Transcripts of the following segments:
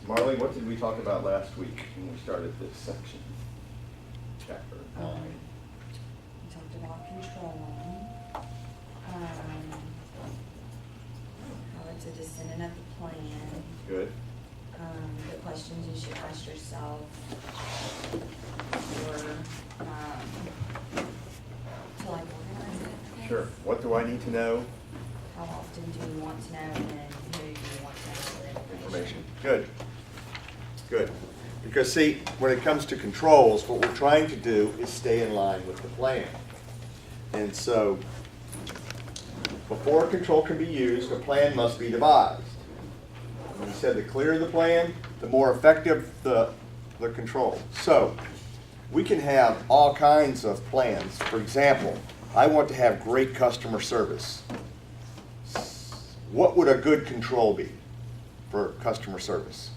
Marlene, what did we talk about last week when we started this section? Chapter 9. We talked about controlling, how it's a descendant of the plan, Good. the questions you should ask yourself, or, to like organize it, I guess. Sure. What do I need to know? How often do you want to know, and then who do you want to know for the Information. Good. Good. Because see, when it comes to controls, what we're trying to do is stay in line with the plan. And so, before a control can be used, a plan must be devised. And we said the clearer the plan, the more effective the control. So, we can have all kinds of plans. For example, I want to have great customer service. What would a good control be for customer service?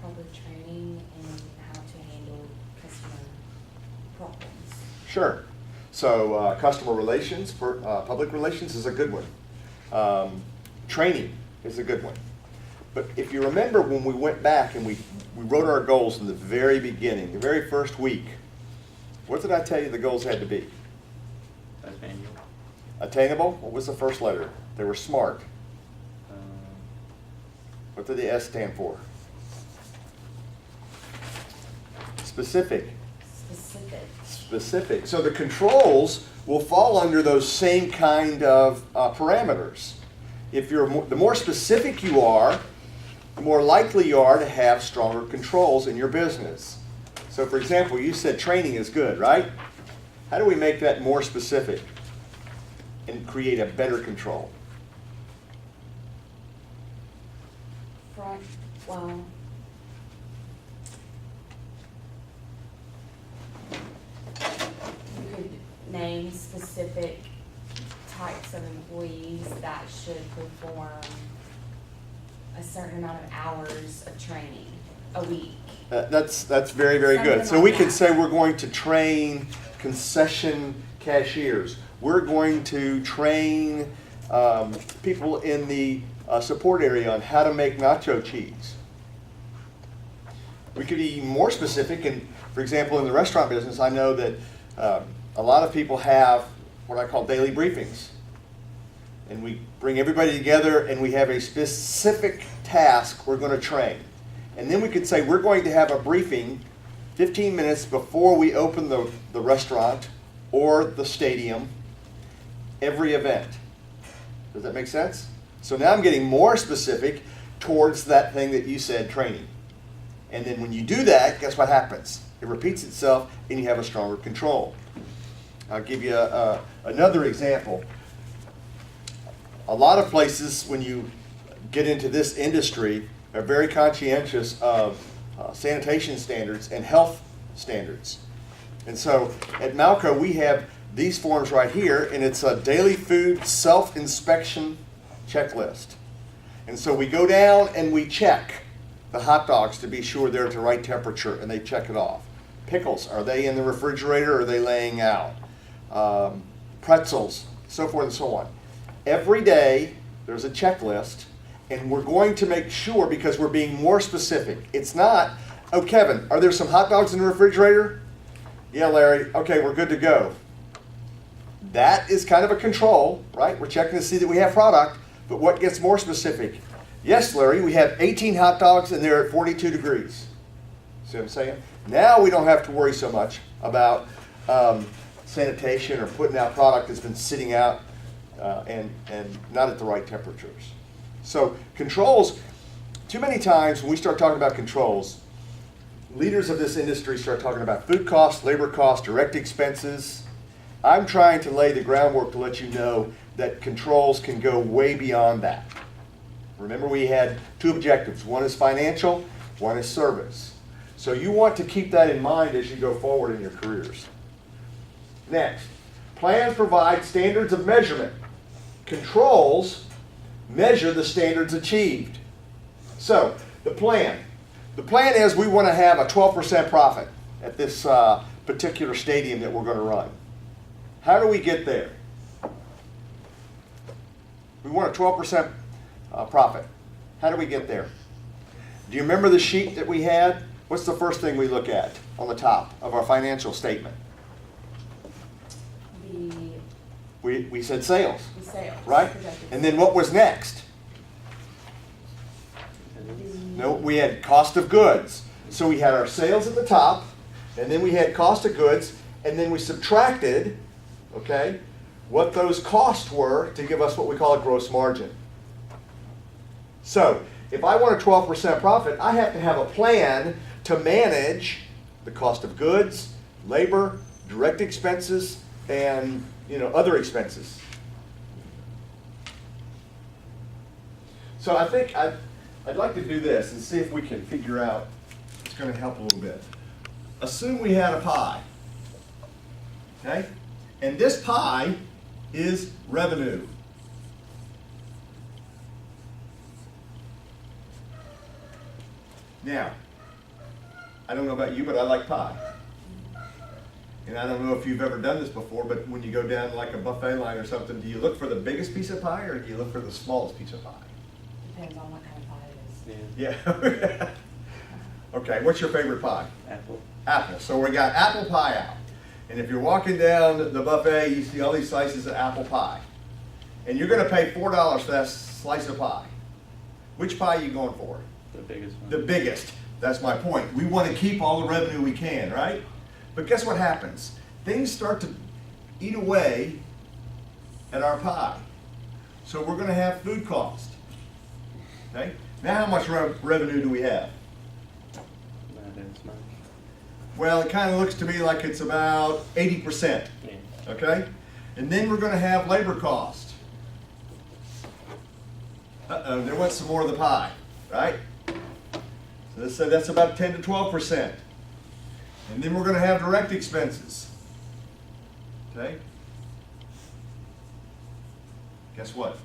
proper training and how to handle customer problems. Sure. So customer relations, public relations is a good one. Training is a good one. But if you remember when we went back and we wrote our goals in the very beginning, the very first week, what did I tell you the goals had to be? Attainable. Attainable? What was the first letter? They were SMART. What did the S stand for? Specific. Specific. So the controls will fall under those same kind of parameters. If you're the more specific you are, the more likely you are to have stronger controls in your business. So for example, you said training is good, right? How do we make that more specific and create a better control? Well, you could name specific types of employees that should perform a certain amount of hours of training a week. That's very, very good. Something So like we could that. say we're going to train concession cashiers. We're going to train people in the support area on how to make nacho cheese. We could be even more specific, and for example, in the restaurant business, I know that a lot of people have what I call daily briefings. And we bring everybody together and we have a specific task we're going to train. And then we could say we're going to have a briefing 15 minutes before we open the restaurant or the stadium, every event. Does that make sense? So now I'm getting more specific towards that thing that you said, training. And then when you do that, guess what happens? It repeats itself and you have a stronger control. I'll give you another example. A lot of places, when you get into this industry, are very conscientious of sanitation standards and health standards. And so at Malco, we have these forms right here, and it's a daily food self-inspection checklist. And so we go down and we check the hot dogs to be sure they're at the right temperature, and they check it off. Pickles, are they in the refrigerator or are they laying out? Pretzels, so forth and so on. Every day there's a checklist, and we're going to make sure, because we're being more specific. It's not, oh Kevin, are there some hot dogs in the refrigerator? Yeah, Larry, okay, we're good to go. That is kind of a control, right? We're checking to see that we have product, but what gets more specific? Yes, Larry, we have 18 hot dogs and they're at 42 degrees. See what I'm saying? Now we don't have to worry so much about sanitation or putting out product that's been sitting out and not at the right temperatures. So controls, too many times when we start talking about controls, leaders of this industry start talking about food costs, labor costs, direct expenses. I'm trying to lay the groundwork to let you know that controls can go way beyond that. Remember, we had two objectives. One is financial, one is service. So you want to keep that in mind as you go forward in your careers. Next, plans provide standards of measurement. Controls measure the standards achieved. So, the plan. The plan is we want to have a 12% profit at this particular stadium that we're going to run. How do we get there? We want a 12% profit. How do we get there? Do you remember the sheet that we had? What's the first thing we look at on the top of our financial statement? We said sales, The sales. right? projected And then what was next? No, we had cost of goods. So we had our sales at the top, and then we had cost of goods, and then we subtracted, okay, what those costs were to give us what we call a gross margin. So if I want a 12% profit, I have to have a plan to manage the cost of goods, labor, direct expenses, and other expenses. So I think I'd like to do this and see if we can figure out. It's going to help a little bit. Assume we had a pie, okay? And this pie is revenue. Now, I don't know about you, but I like pie. And I don't know if you've ever done this before, but when you go down like a buffet line or something, do you look for the biggest piece of pie or do you look for the smallest piece of pie? Depends on what kind of pie it is. Yeah. Yeah. Okay, what's your favorite pie? Apple. Apple. So we got apple pie out. And if you're walking down the buffet, you see all these slices of apple pie. And you're going to pay $4 for that slice of pie. Which pie are you going for? The biggest one. The biggest. That's my point. We want to keep all the revenue we can, right? But guess what happens? Things start to eat away at our pie. So we're going to have food cost. Okay? Now how much revenue do we have? Not as much. Well, it kind of looks to me like it's about 80%. Yeah. Okay? And then we're going to have labor cost. Uh-oh, there went some more of the pie, right? So let's say that's about 10 to 12%. And then we're going to have direct expenses. Okay? Guess what?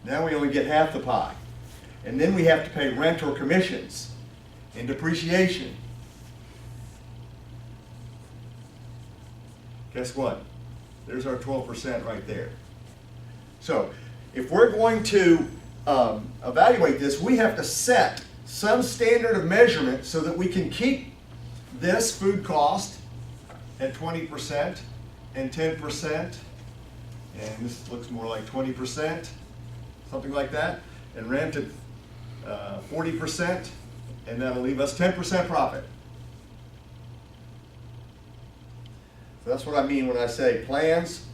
Now we only get half the pie. And then we have to pay rent or commissions and depreciation. Guess what? There's our 12% right there. So if we're going to evaluate this, we have to set some standard of measurement so that we can keep this food cost at 20% and 10%, and this looks more like 20%, something like that, and rent at 40%, and that'll leave us 10% profit. So that's what I mean when I say plans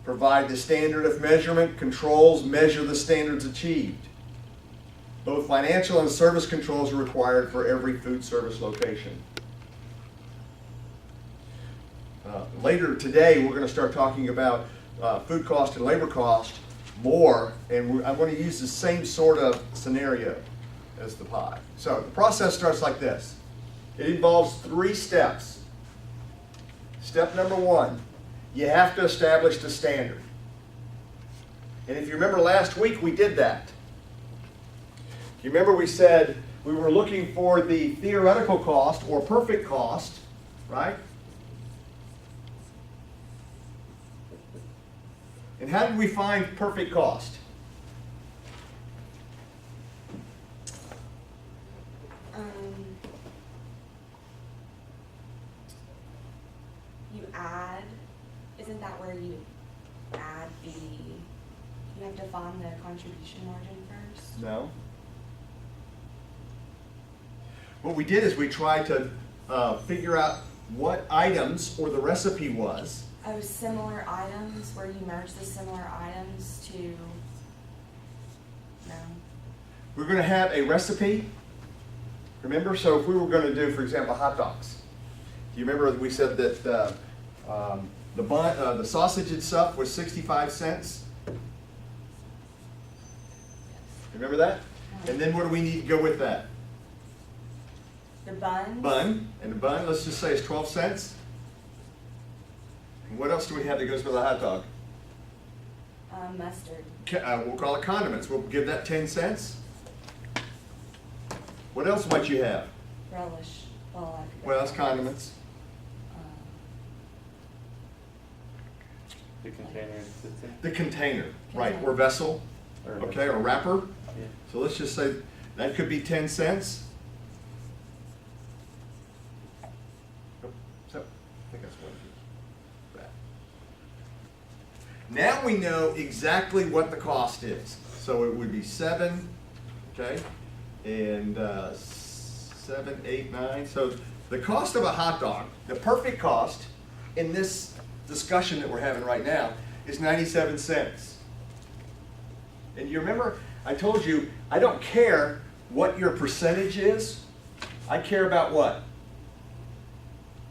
provide the standard of measurement, controls measure the standards achieved. Both financial and service controls are required for every food service location. Later today, we're going to start talking about food cost and labor cost more, and I'm going to use the same sort of scenario as the pie. So the process starts like this. It involves 3 steps. Step number 1, you have to establish the standard. And if you remember last week, we did that. You remember we said we were looking for the theoretical cost or perfect cost, right? And how did we find perfect cost? You add, isn't that where you add you have to find the contribution margin first? No. What we did is we tried to figure out what items or the recipe was. Oh, similar items, where you merge the similar items to, no? We're going to have a recipe. Remember, so if we were going to do, for example, hot dogs. Do you remember we said that the sausage and stuff was 65 cents? Remember that? And then what do we need to go with that? The buns? Bun. And the bun, let's just say, is 12 cents. And what else do we have that goes with a hot dog? Mustard. We'll call it condiments. We'll give that 10 cents. What else might you have? Relish. Well, I forgot. Well, that's condiments. The container it sits in. The container, right, Container. or vessel, Or okay, or wrapper. Yeah. So let's just say That could be 10 cents. Oh, so, I think that's what it is. That. Now we know exactly what the cost is. So it would be 7, okay, and 7, 8, 9. So the cost of a hot dog, the perfect cost in this discussion that we're having right now is 97 cents. And you remember, I told you, I don't care what your percentage is. I care about what?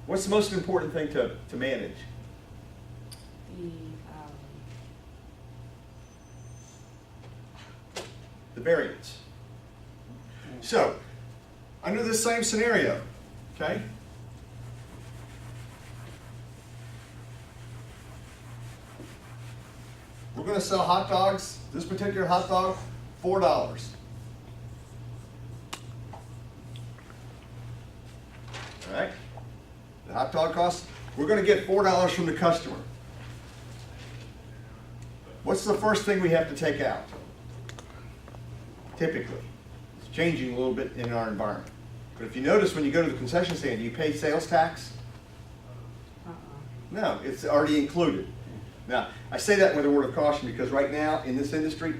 What's the most important thing to manage? The variance. So, under this same scenario, okay? We're going to sell hot dogs, this particular hot dog, $4. All right? The hot dog cost, we're going to get $4 from the customer. What's the first thing we have to take out? Typically. It's changing a little bit in our environment. But if you notice when you go to the concession stand, do you pay sales tax? No, it's already included. Now, I say that with a word of caution because right now in this industry,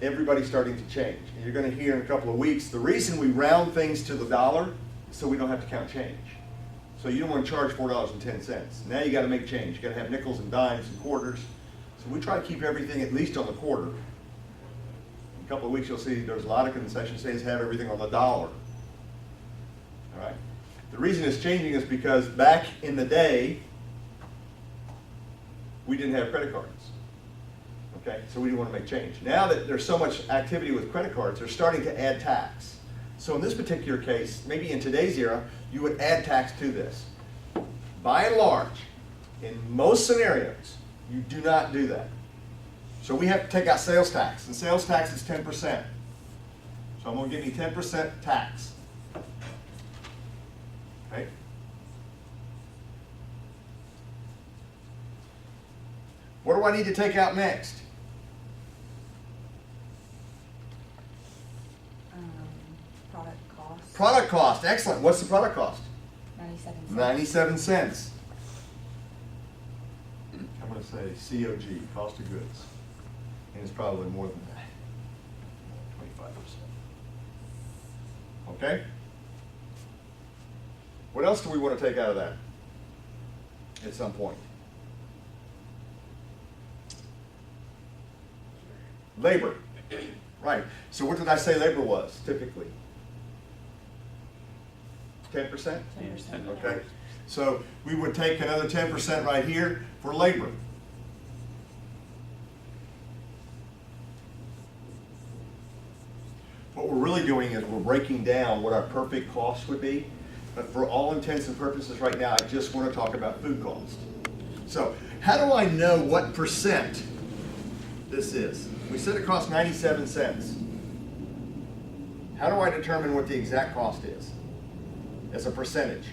everybody's starting to change. And you're going to hear in a couple of weeks, the reason we round things to the dollar is so we don't have to count change. So you don't want to charge $4.10. Now you got to make change. You got to have nickels and dimes and quarters. So we try to keep everything at least on the quarter. In a couple of weeks you'll see there's a lot of concession stands have everything on the dollar. All right. The reason it's changing is because back in the day, we didn't have credit cards. Okay, so we didn't want to make change. Now that there's so much activity with credit cards, they're starting to add tax. So in this particular case, maybe in today's era, you would add tax to this. By and large, in most scenarios, you do not do that. So we have to take out sales tax, and sales tax is 10%. So I'm going to give you 10% tax. Okay? What do I need to take out next? Product cost. Product cost, excellent. What's the product cost? 97 cents. 97 cents. I'm going to say COG, cost of goods. And it's probably more than that. 25%. Okay? What else do we want to take out of that at some point? Labor. Right. So what did I say labor was typically? 10%? 10%. Okay. So we would take another 10% right here for labor. What we're really doing is we're breaking down what our perfect cost would be. But for all intents and purposes right now, I just want to talk about food cost. So how do I know what percent this is? We said it costs 97 cents. How do I determine what the exact cost is as a percentage?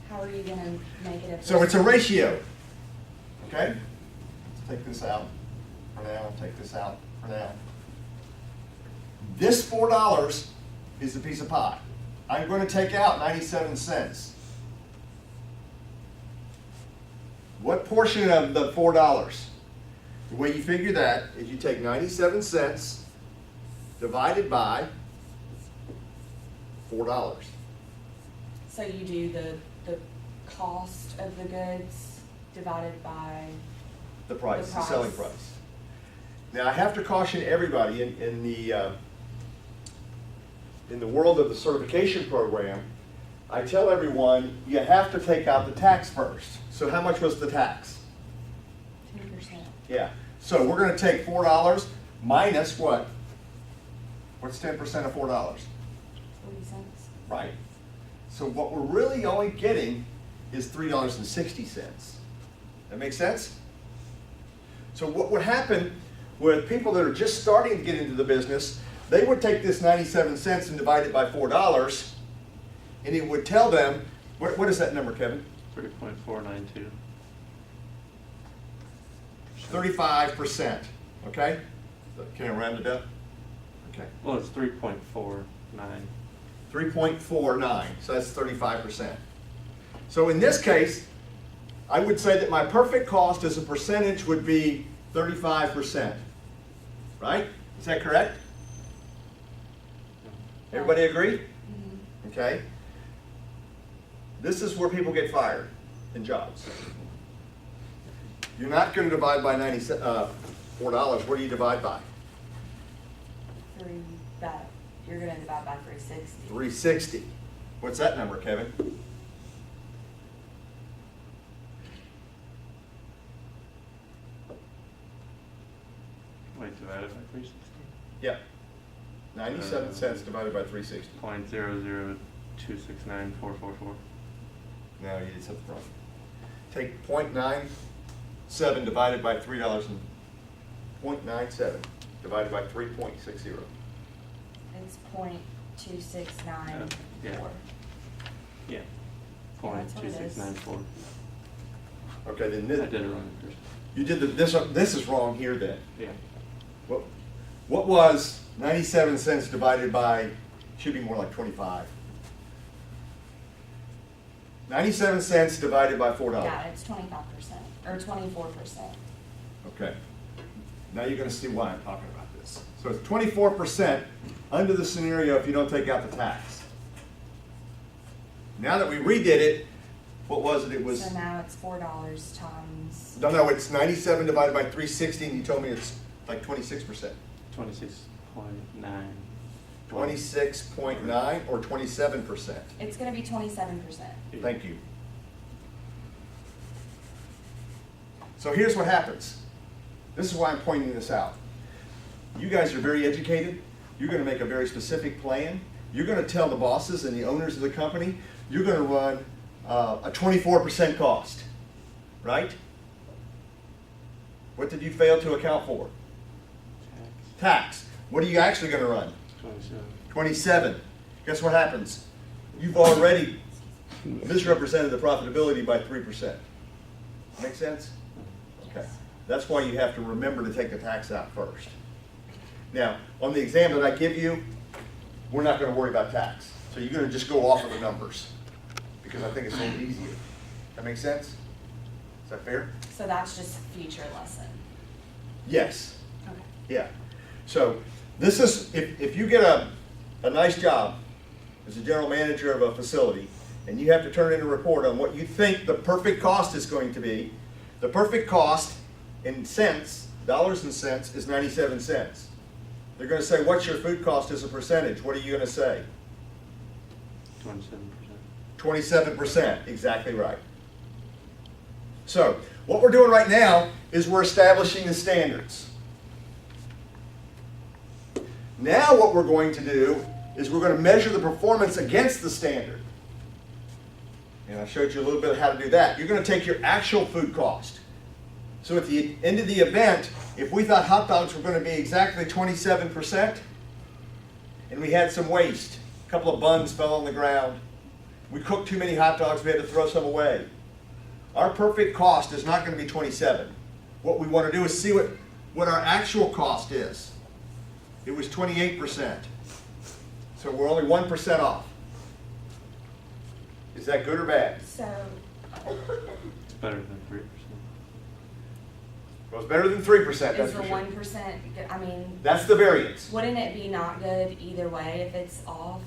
How are you going to make it a So it's a ratio. Okay? Let's take this out for now. Take this out for now. This $4 is the piece of pie. I'm going to take out 97 cents. What portion of the $4? The way you figure that is you take 97 cents divided by $4. So you do the cost of the goods divided by The price, The the selling price. price. Now, I have to caution everybody in the world of the certification program, I tell everyone you have to take out the tax first. So how much was the tax? 10%. Yeah. So we're going to take $4 minus what? What's 10% of $4? 40 cents. Right. So what we're really only getting is $3.60. That make sense? So what would happen with people that are just starting to get into the business, they would take this 97 cents and divide it by $4, and it would tell them, what is that number, Kevin? 3.492. 35%, okay? Can I round it up? Okay. Well, it's 3.49. 3.49, so that's 35%. So in this case, I would say that my perfect cost as a percentage would be 35%, right? Is that correct? Everybody agree? Okay. This is where people get fired in jobs. You're not going to divide by $4. What do you divide by? You're gonna divide by 360. 360. What's that number, Kevin? Wait, divided by 360? Yeah. 97 cents divided by 360. 0.00269,444. No, you did something wrong. Take 0.97 divided by $3 and 0.97 divided by 3.60. It's 0.2694. Yeah. Yeah. That's what it is. 0.2694. Okay, then I this, did it wrong first. you did this is wrong here then. Yeah. What was 97 cents divided by, should be more like 25. 97 cents divided by $4. Yeah, it's 25%, or 24%. Okay. Now you're going to see why I'm talking about this. So it's 24% under the scenario if you don't take out the tax. Now that we redid it, what was it? It was, So now it's $4 times, no, it's 97 divided by 360, and you told me it's like 26%. 26.9. 26.9 or 27%? it's gonna be 27%. Thank you. So here's what happens. This is why I'm pointing this out. You guys are very educated. You're going to make a very specific plan. You're going to tell the bosses and the owners of the company, you're going to run a 24% cost, right? What did you fail to account for? Tax. What are you actually going to run? 27. 27. Guess what happens? You've already misrepresented the profitability by 3%. Make sense? Okay. That's why you have to remember to take the tax out first. Now, on the exam that I give you, we're not going to worry about tax. So you're going to just go off of the numbers because I think it's a little easier. That make sense? Is that fair? So that's just future lesson. Yes. Okay. Yeah. So this is, if you get a nice job as a general manager of a facility and you have to turn in a report on what you think the perfect cost is going to be, the perfect cost in cents, dollars and cents, is 97 cents. They're going to say, what's your food cost as a percentage? What are you going to say? 27%. 27%, exactly right. So, what we're doing right now is we're establishing the standards. Now what we're going to do is we're going to measure the performance against the standard. And I showed you a little bit of how to do that. You're going to take your actual food cost. So at the end of the event, if we thought hot dogs were going to be exactly 27%, and we had some waste, a couple of buns fell on the ground, we cooked too many hot dogs, we had to throw some away. Our perfect cost is not going to be 27. What we want to do is see what our actual cost is. It was 28%. So we're only 1% off. Is that good or bad? So, It's better than 3%. Well, it's better than 3%, is that's the for sure. 1%, I mean, That's the variance. wouldn't it be not good either way if it's off?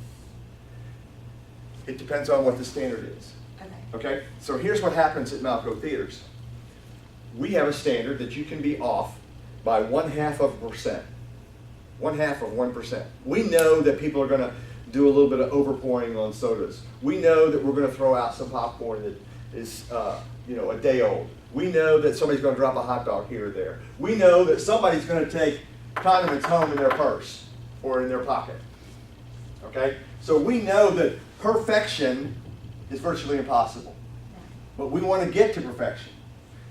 It depends on what the standard is. Okay. Okay? So here's what happens at Malco Theaters. We have a standard that you can be off by 0.5%. 0.5%. We know that people are going to do a little bit of overpouring on sodas. We know that we're going to throw out some popcorn that is, a day old. We know that somebody's going to drop a hot dog here or there. We know that somebody's going to take condiments home in their purse or in their pocket. Okay? So we know that perfection is virtually impossible. But we want to get to perfection.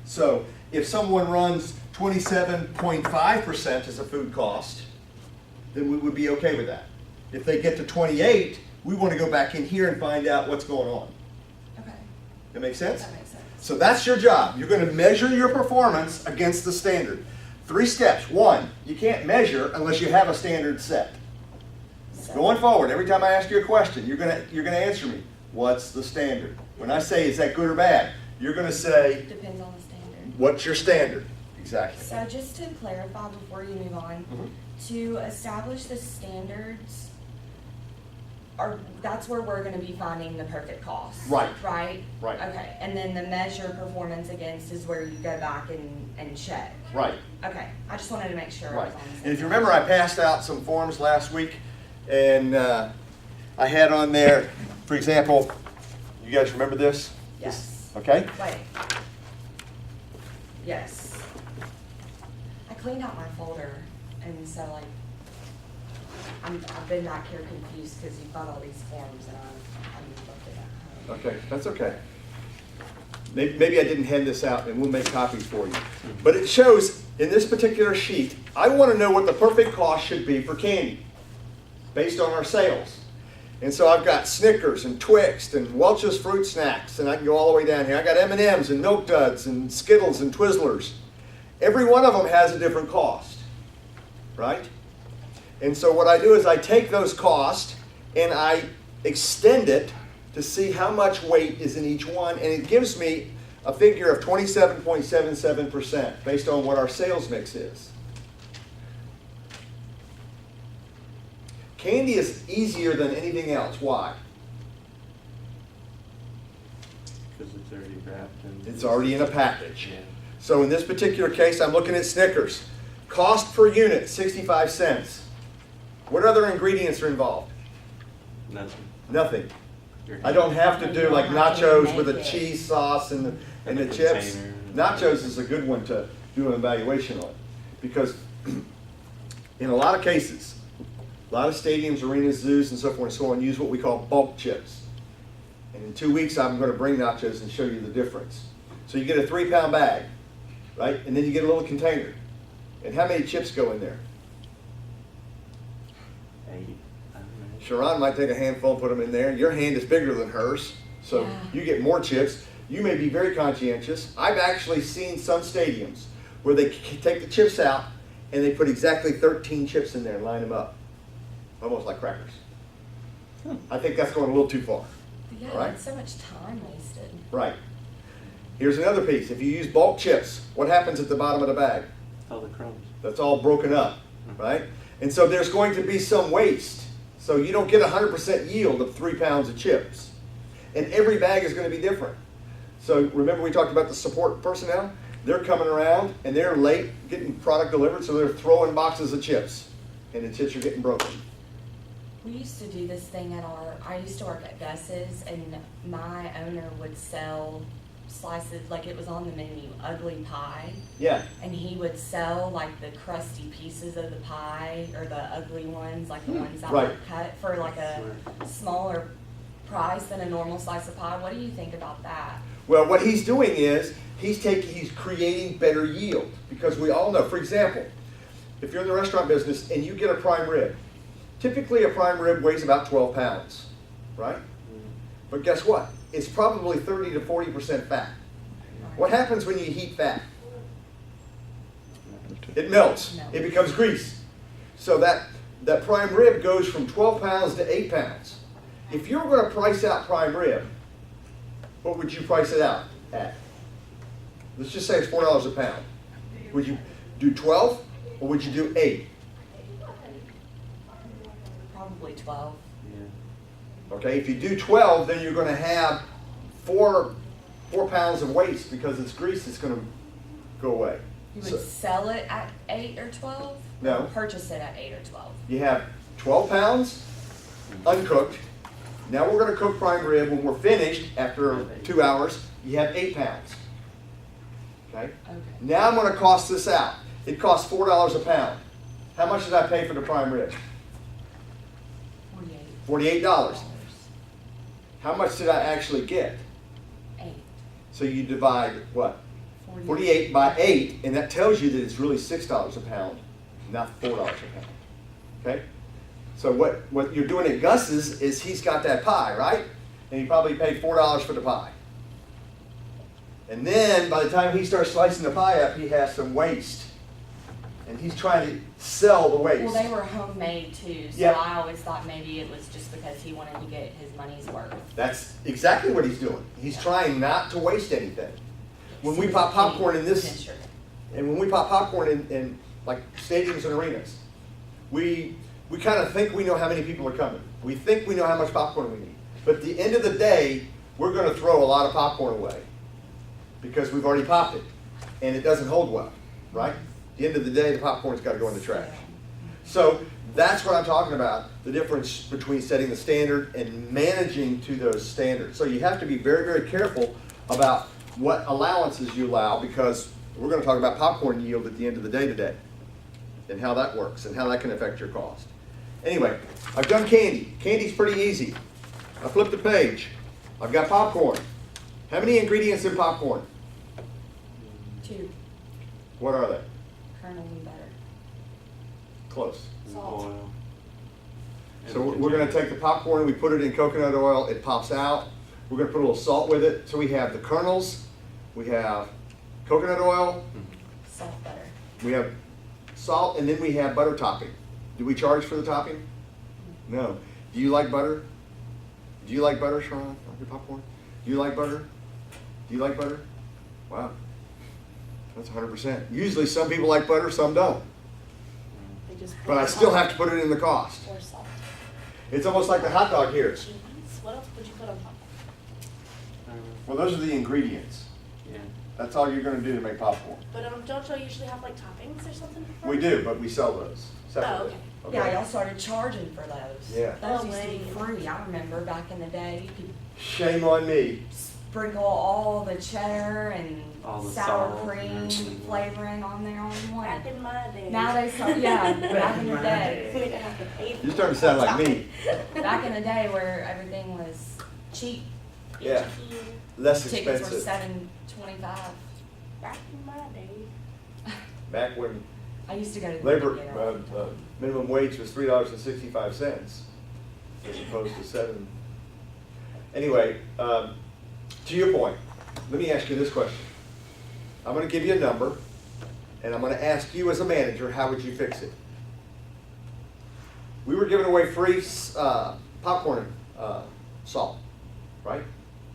So if someone runs 27.5% as a food cost, then we would be okay with that. If they get to 28, we want to go back in here and find out what's going on. Okay. That make sense? That makes sense. So that's your job. You're going to measure your performance against the standard. 3 steps. 1, you can't measure unless you have a standard set. So- Going forward, every time I ask you a question, you're gonna answer me. What's the standard? When I say, is that good or bad? You're gonna say, Depends on the standard. what's your standard? Exactly. So just to clarify before you move on, to establish the standards, that's where we're gonna be finding the perfect cost. Right. Right? Right. Okay, and then the measure performance against is where you go back and check. Right. Okay, I just wanted to make sure I Right. was on the same And if you page. remember, I passed out some forms last week, and I had on there, for example, you guys remember this? Yes. Okay? Wait. Yes. I cleaned out my folder, and so like, I've been back here confused because you've got all these forms and I'm looking at home. Okay, that's okay. Maybe I didn't hand this out, and we'll make copies for you. But it shows, in this particular sheet, I want to know what the perfect cost should be for candy, based on our sales. And so I've got Snickers and Twix and Welch's Fruit Snacks, and I can go all the way down here. I got M&Ms and Milk Duds and Skittles and Twizzlers. Every one of them has a different cost, right? And so what I do is I take those costs and I extend it to see how much weight is in each one, and it gives me a figure of 27.77% based on what our sales mix is. Candy is easier than anything else. Why? Because it's already wrapped and. It's already in a package. Yeah. So in this particular case, I'm looking at Snickers. Cost per unit, 65 cents. What other ingredients are involved? Nothing. Nothing. Your I don't have to You do don't like have to nachos with make a it. cheese sauce and the And the chips. container. Nachos is a good one to do an evaluation on, because in a lot of cases, a lot of stadiums, arenas, zoos, and so forth and so on use what we call bulk chips. And in 2 weeks, I'm going to bring nachos and show you the difference. So you get a 3-pound bag, right? And then you get a little container. And how many chips go in there? 8. I don't know. Sharon might take a handful and put them in there. Your hand is bigger than hers, so Yeah. you get more chips. You may be very conscientious. I've actually seen some stadiums where they take the chips out and they put exactly 13 chips in there and line them up, almost like crackers. I think that's going a little too far. Yeah, Right. that's so much time wasted. Right. Here's another piece. If you use bulk chips, what happens at the bottom of the bag? All the crumbs. That's all broken up, right? And so there's going to be some waste. So you don't get 100% yield of 3 pounds of chips. And every bag is going to be different. So remember we talked about the support personnel? They're coming around and they're late getting product delivered, so they're throwing boxes of chips. And the chips are getting broken. We used to do this thing I used to work at Gus's, and my owner would sell slices, like it was on the menu, ugly pie. Yeah, And he would sell like the crusty pieces of the pie, or the ugly ones, like the ones that Right. were cut for like a smaller price than a normal slice of pie. What do you think about that? well, what he's doing is he's creating better yield, because we all know, for example, if you're in the restaurant business and you get a prime rib, typically a prime rib weighs about 12 pounds, right? But guess what? It's probably 30 to 40% fat. What happens when you heat fat? It melts. It becomes grease. So that prime rib goes from 12 pounds to 8 pounds. If you were going to price out prime rib, what would you price it out at? Let's just say it's $4 a pound. Would you do 12 or would you do 8? Probably 12. Yeah. Okay, if you do 12, then you're going to have 4 pounds of waste, because it's grease that's going to go away. You So would sell it at 8 or 12? No. Or purchase it at 8 or 12? you have 12 pounds uncooked. Now we're going to cook prime rib. When we're finished, after 2 hours, you have 8 pounds. Okay? Okay. Now I'm going to cost this out. It costs $4 a pound. How much did I pay for the prime rib? 48. $48. How much did I actually get? 8. So you divide what? 48 by 8, and that tells you that it's really $6 a pound, not $4 a pound. Okay? So what you're doing at Gus's is he's got that pie, right? And he probably paid $4 for the pie. And then by the time he starts slicing the pie up, he has some waste. And he's trying to sell the waste. Well, they were homemade too, so Yeah. I always thought maybe it was just because he wanted to get his money's worth. That's exactly what he's doing. He's trying not to waste anything. When we pop popcorn in this, and when we pop popcorn in like stadiums and arenas, we kind of think we know how many people are coming. We think we know how much popcorn we need. But at the end of the day, we're going to throw a lot of popcorn away because we've already popped it, and it doesn't hold well, right? At the end of the day, the popcorn's got to go in the trash. So that's what I'm talking about, the difference between setting the standard and managing to those standards. So you have to be very, very careful about what allowances you allow, because we're going to talk about popcorn yield at the end of the day today and how that works and how that can affect your cost. Anyway, I've done candy. Candy's pretty easy. I flipped the page. I've got popcorn. How many ingredients in popcorn? 2, What are they? kernel and butter. Close. Salt. Oil. So we're going to take the popcorn, we put it in coconut oil, it pops out. We're going to put a little salt with it. So we have the kernels, we have coconut oil, Salt, butter. we have salt, and then we have butter topping. Do we charge for the topping? No. Do you like butter? Do you like butter, Sharon, on your popcorn? Do you like butter? Do you like butter? Wow. That's 100%. Usually some people like butter, some don't. They just put But I still have to put it in the cost. Or salt. It's almost like the hot dog here. Cheese. What else would you put on top? Well, those are the ingredients. Yeah. That's all you're going to do to make popcorn. But don't y'all usually have like toppings or something? for We it? do, but we sell those separately. Oh, okay. Yeah, y'all started charging for those. Yeah. Those Oh, used to be lame. free. I remember back in the day, you could Shame on me. sprinkle all the cheddar and All the sour salt and cream everything. flavoring on there on one. Back in my day. Now they sell, yeah, back in the We day. didn't have to pay. You're starting to sound like me. Back in the day where everything was cheap, Yeah. Less tickets were expensive. $7.25. Back in my day. Back when I used to go to the labor, theater all the time. minimum wage was $3.65 as opposed to $7. Anyway, to your point, let me ask you this question. I'm going to give you a number, and I'm going to ask you as a manager, how would you fix it? We were giving away free popcorn salt, right?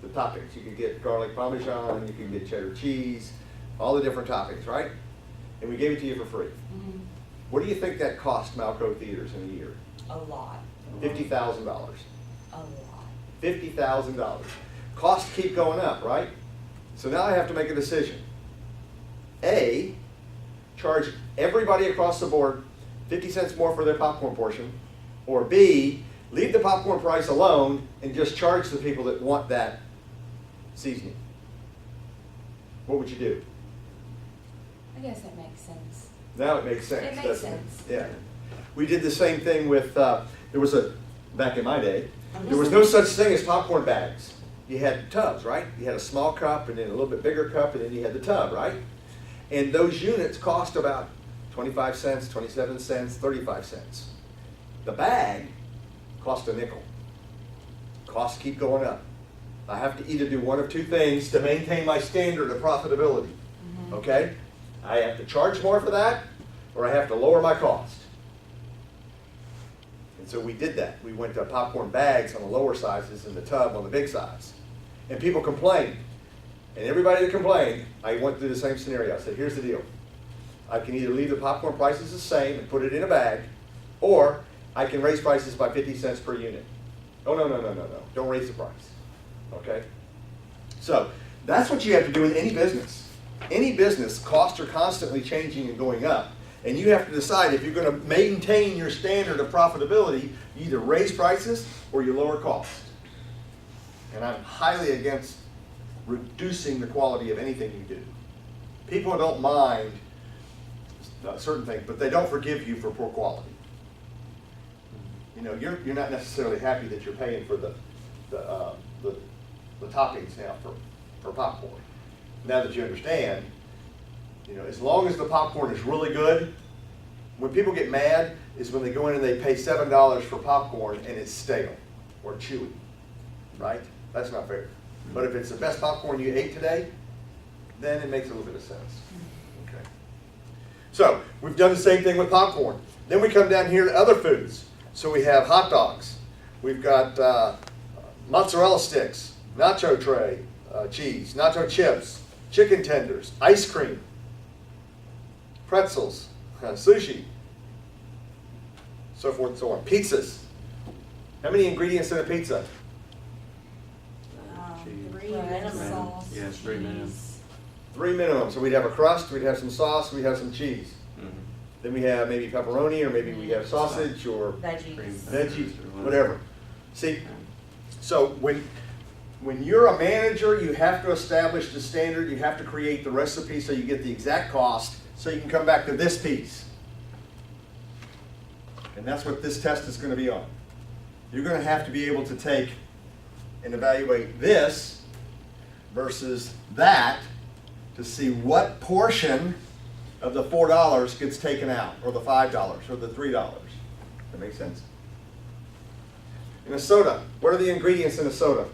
The toppings. You could get garlic parmesan, you could get cheddar cheese, all the different toppings, right? And we gave it to you for free. Mhm. What do you think that cost Malco Theaters in a year? A lot, $50,000. a lot. $50,000. Costs keep going up, right? So now I have to make a decision. A, charge everybody across the board 50 cents more for their popcorn portion, or B, leave the popcorn price alone and just charge the people that want that seasoning. What would you do? I guess that makes sense. Now it makes sense. It makes doesn't sense. Yeah. We did the same thing with, there was back in my day, there was no such thing as popcorn bags. You had tubs, right? You had a small cup and then a little bit bigger cup and then you had the tub, right? And those units cost about 25 cents, 27 cents, 35 cents. The bag cost a nickel. Costs keep going up. I have to either do one of two things to maintain my standard of profitability. Mhm. Okay? I have to charge more for that, or I have to lower my cost. And so we did that. We went to popcorn bags on the lower sizes and the tub on the big size. And people complained. And everybody that complained, I went through the same scenario. I said, here's the deal. I can either leave the popcorn prices the same and put it in a bag, or I can raise prices by 50 cents per unit. Oh, no. Don't raise the price. Okay? So that's what you have to do in any business. Any business, costs are constantly changing and going up. And you have to decide if you're going to maintain your standard of profitability, you either raise prices or you lower cost. And I'm highly against reducing the quality of anything you do. People don't mind certain things, but they don't forgive you for poor quality. You know, you're not necessarily happy that you're paying for the toppings now for popcorn. Now that you understand, you know, as long as the popcorn is really good, when people get mad is when they go in and they pay $7 for popcorn and it's stale or chewy, right? That's not fair. But if it's the best popcorn you ate today, then it makes a little bit of sense. Okay. So we've done the same thing with popcorn. Then we come down here to other foods. So we have hot dogs. We've got mozzarella sticks, nacho tray, cheese, nacho chips, chicken tenders, ice cream, pretzels, sushi, so forth and so on. Pizzas. How many ingredients in a pizza? Cheese. 3 Bread, minimum. sauce, Yeah, 3 minimum. cheese. 3 minimum. So we'd have a crust, we'd have some sauce, we'd have some cheese. Mhm. Then we have maybe pepperoni, or maybe we have sausage, or Veggies. veggies, whatever. See, so when you're a manager, you have to establish the standard, you have to create the recipe so you get the exact cost, so you can come back to this piece. And that's what this test is going to be on. You're going to have to be able to take and evaluate this versus that to see what portion of the $4 gets taken out, or the $5, or the $3. That makes sense? In a soda, what are the ingredients in a soda?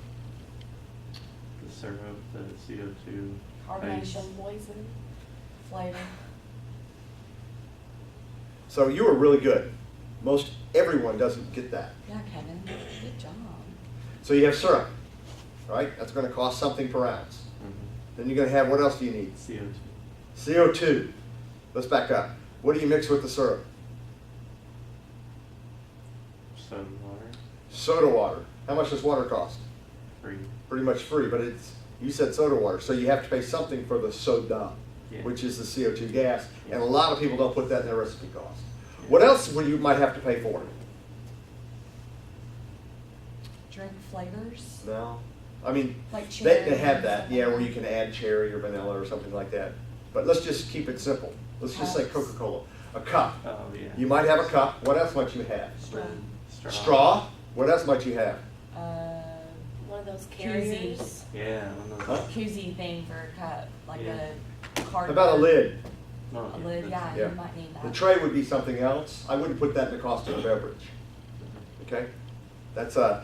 The syrup, the CO2. ice. Carbonation, poison, flavor. So you were really good. Most everyone doesn't get that. Yeah, Kevin, good job. So you have syrup, right? That's going to cost something per ounce. Mhm. Then you're going to have, what else do you need? CO2. CO2. Let's back up. What do you mix with the syrup? Soda water. Soda water. How much does water cost? Free. Pretty much free, but you said soda water, so you have to pay something for the soda, Yeah. which is the CO2 gas, Yeah. and a lot of people don't put that in their recipe cost. What else would you might have to pay for? Drink flavors, No, I mean, like they cherry. can have or that, something. yeah, where you can add cherry or vanilla or something like that. But let's just keep it simple. Let's just say Cups. Coca-Cola. A cup. Oh, yeah. You might have a cup. What else might you have? Straw. Straw. What else might you have? One of those Koozie. carriers. Yeah, one of Huh? those. Koozie thing for a cup, like Yeah. a How cardboard. about a lid? No, A lid, yeah, Yeah. you might need that. The tray would be something else. I wouldn't put that in the cost of a beverage. Okay? That's an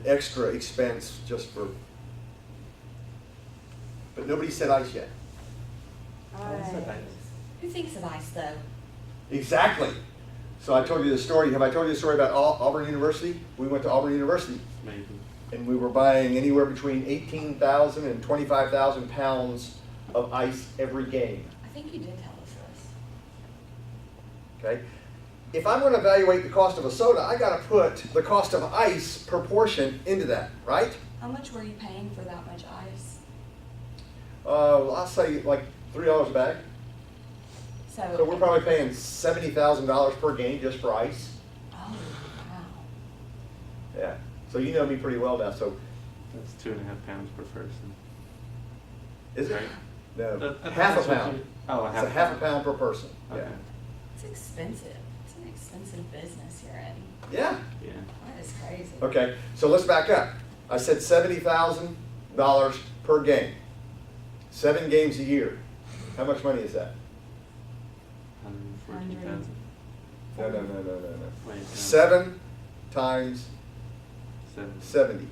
extra expense just for. But nobody said ice yet. What's the Ice. ice? Who thinks of ice though? Exactly. So I told you the story. Have I told you the story about Auburn University? We went to Auburn University, Maybe. and we were buying anywhere between 18,000 and 25,000 pounds of ice every game. I think you did tell us this. Okay? If I'm going to evaluate the cost of a soda, I got to put the cost of ice per portion into that, right? How much were you paying for that much ice? Well, I'll say like $3 a bag. So we're probably paying $70,000 per game just for ice. Oh, wow. Yeah. So you know me pretty well now. So That's 2.5 pounds per person. is it? Right. No, That- half a that's what pound. you- Oh, It's a half a pound per person. Okay. Yeah. It's expensive. It's an expensive business you're in. Yeah. Yeah. That is crazy. Okay. So let's back up. I said $70,000 per game. 7 games a year. How much money is that? 114,000. No. Wait, no. 7 times 7. 70.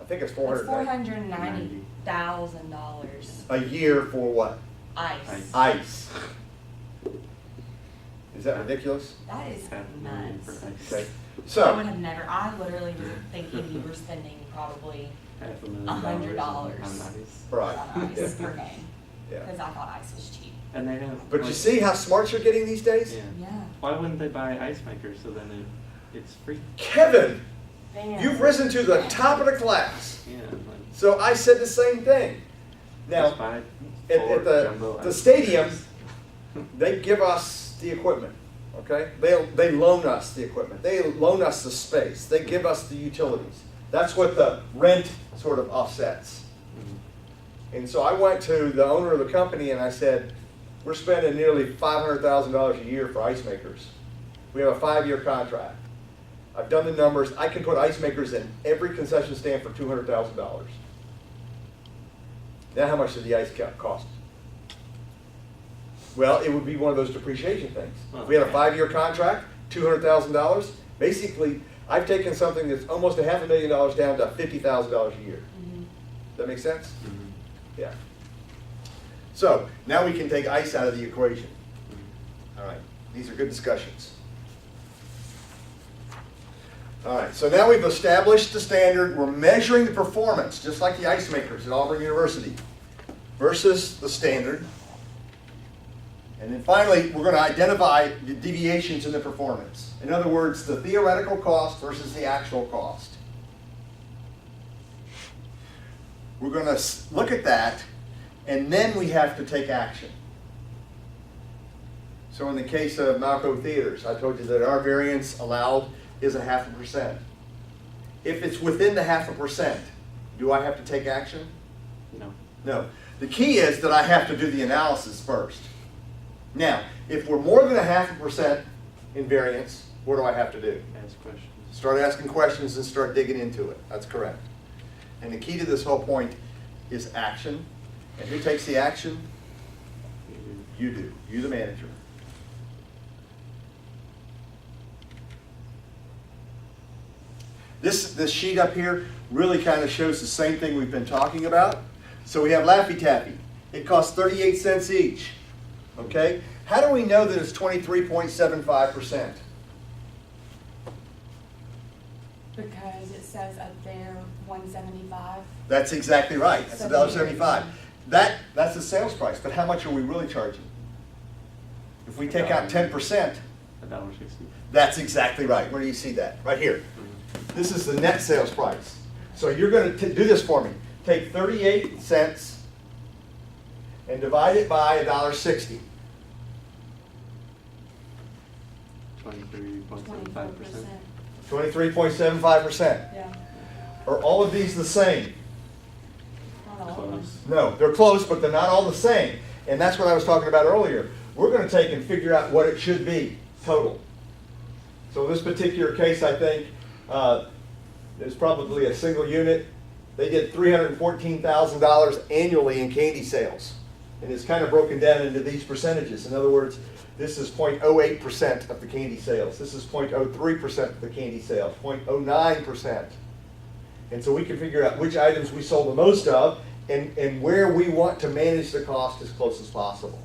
I think it's It's $490 $490,000 a year for what? ice. Ice. Ice. Is that ridiculous? That is $500,000 for nuts. ice. Okay. I would So, have never, I literally was thinking you were spending probably $500,000 $100 on ice. right. on ice Yeah. per game. Yeah. Because I thought ice was cheap. And they have. But you like- see how smart you're getting these days? Yeah. Yeah. Why wouldn't they buy ice makers so then it's free? Kevin, Damn. you've risen to the top of the class. Yeah. Like, So I said the same thing. Now, just buy at 4 the jumbo ice stadium, makers. they give us the equipment, okay? They loan us the equipment. They loan us the space. They give us the utilities. That's what the rent sort of offsets. Mhm. And so I went to the owner of the company and I said, we're spending nearly $500,000 a year for ice makers. We have a 5-year contract. I've done the numbers. I can put ice makers in every concession stand for $200,000. Now how much does the ice cost? Well, it would be one of those depreciation things. If we had a 5-year contract, $200,000, basically, I've taken something that's almost $500,000 down to $50,000 a year. Mhm. That make sense? Mhm. Yeah. So now we can take ICE out of the equation. All right, these are good discussions. All right, so now we've established the standard. We're measuring the performance, just like the ice makers at Auburn University, versus the standard. And then finally, we're going to identify the deviations in the performance. In other words, the theoretical cost versus the actual cost. We're going to look at that, and then we have to take action. So in the case of Malco Theaters, I told you that our variance allowed is 0.5%. If it's within the 0.5%, do I have to take action? No. No. The key is that I have to do the analysis first. Now, if we're more than 0.5% in variance, what do I have to do? Ask questions. Start asking questions and start digging into it. That's correct. And the key to this whole point is action. And who takes the action? You do. You, the manager. This sheet up here really kind of shows the same thing we've been talking about. So we have Laffy Taffy. It costs 38 cents each. Okay? How do we know that it's 23.75%? Because it says up there 175. That's exactly right. That's $1.75. 78. That's the sales price, but how much are we really charging? If we take out 10%, $1.60. that's exactly right. Where do you see that? Right here. This is the net sales price. So you're going to do this for me. Take 38 cents and divide it by $1.60. 23.75%. 23.75%. Yeah. Are all of these the same? Not all of them. Close. No, they're close, but they're not all the same. And that's what I was talking about earlier. We're going to take and figure out what it should be total. So in this particular case, I think there's probably a single unit. They did $314,000 annually in candy sales. And it's kind of broken down into these percentages. In other words, this is 0.08% of the candy sales. This is 0.03% of the candy sales, 0.09%. And so we can figure out which items we sold the most of and where we want to manage the cost as close as possible.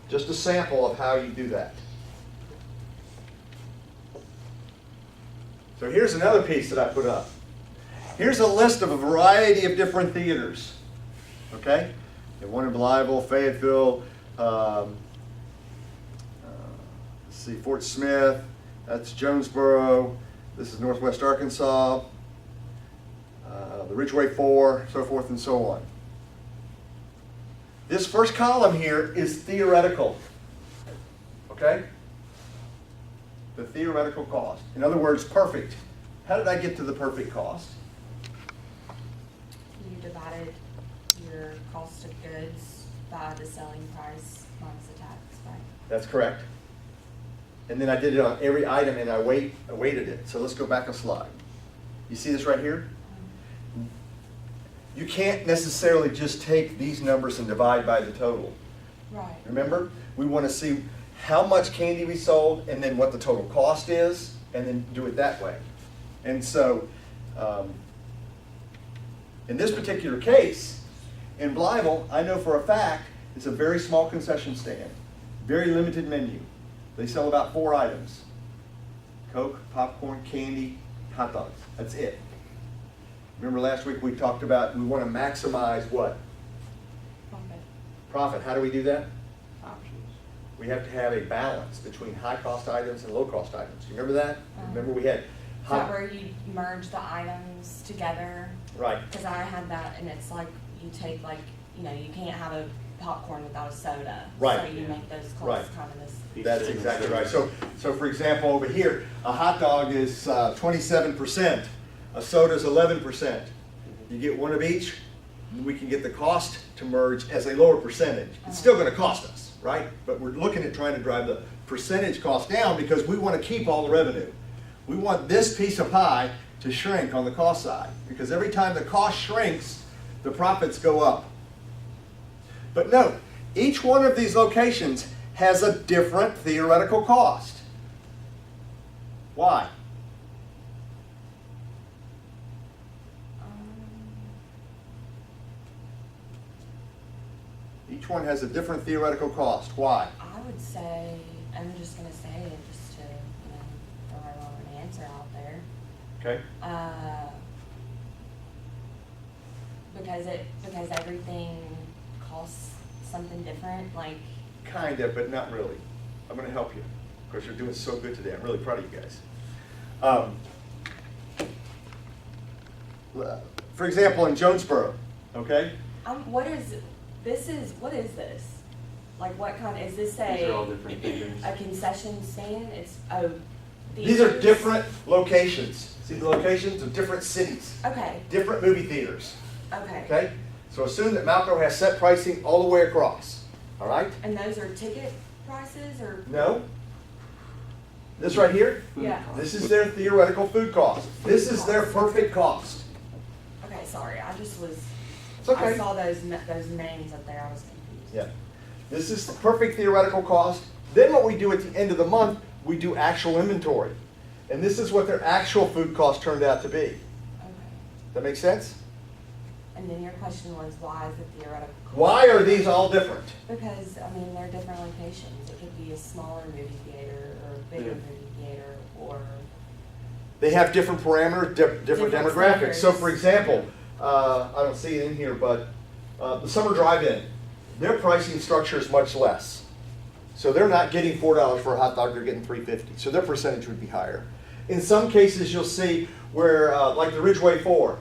Just a sample of how you do that. So here's another piece that I put up. Here's a list of a variety of different theaters. Okay? And one in Blytheville, Fayetteville, let's see, Fort Smith, that's Jonesboro, this is Northwest Arkansas, the Ridgeway 4, so forth and so on. This first column here is theoretical. Okay? The theoretical cost. In other words, perfect. How did I get to the perfect cost? You divided your cost of goods by the selling price minus the tax, right? That's correct. And then I did it on every item and I weighted it. So let's go back a slide. You see this right here? You can't necessarily just take these numbers and divide by the total. Right. Remember? We want to see how much candy we sold and then what the total cost is and then do it that way. And so in this particular case, in Blytheville, I know for a fact it's a very small concession stand, very limited menu. They sell about 4 items: Coke, popcorn, candy, hot dogs. That's it. Remember last week we talked about we want to maximize what? Profit. Profit. How do we do that? Options. We have to have a balance between high-cost items and low-cost items. You remember that? Remember we had Is that where you merge the items together? Right. Because I had that, and it's like you take you can't have a popcorn without a soda. Right. So you make those Right. costs kind of this. That's exactly right. So for example, over here, a hot dog is 27%. A soda is 11%. You get one of each, we can get the cost to merge as a lower percentage. It's still going to cost us, right? But we're looking at trying to drive the percentage cost down because we want to keep all the revenue. We want this piece of pie to shrink on the cost side because every time the cost shrinks, the profits go up. But note, each one of these locations has a different theoretical cost. Why? Um, Each one has a different theoretical cost. Why? I would say, I'm just gonna say it just to, throw my own answer out there. Okay. Because everything costs something different, like, Kind of, but not really. I'm going to help you because you're doing so good today. I'm really proud of you guys. For example, in Jonesboro, okay? what is this? Like, what kind, is this These are all different figures. a concession stand? These are different locations. See the locations of different cities, Okay, different movie theaters, okay. okay? So assume that Malco has set pricing all the way across, all right? And those are ticket prices or? No? This right here? Food Yeah. cost. This is their theoretical food cost. This is their perfect cost. Okay, sorry, I just was, It's okay. I saw those names up there, I was confused. Yeah. This is the perfect theoretical cost. Then what we do at the end of the month, we do actual inventory. And this is what their actual food cost turned out to be. Okay. That make sense? And then your question was, why is it theoretical? Why are these all different? Because, they're different locations. It could be a smaller movie theater or a bigger Yeah. movie theater or, They have different parameters, different Different demographics. So standards. for example, I don't see it in here, but the Summer Drive-In, their pricing structure is much less. So they're not getting $4 for a hot dog, they're getting $3.50. So their percentage would be higher. In some cases, you'll see where, like the Ridgeway 4,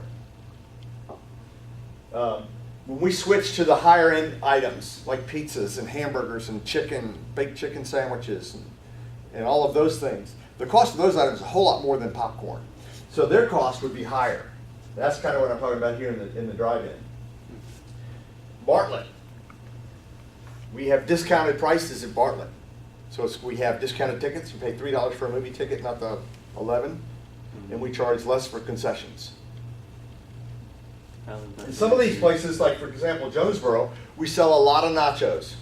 when we switch to the higher end items, like pizzas and hamburgers and chicken, baked chicken sandwiches and all of those things, the cost of those items is a whole lot more than popcorn. So their cost would be higher. That's kind of what I'm talking about here in the drive-in. Bartlett. We have discounted prices at Bartlett. So we have discounted tickets. You pay $3 for a movie ticket, not the 11, and we charge less for concessions. How does that In some of these differ? places, like for example, Jonesboro, we sell a lot of nachos.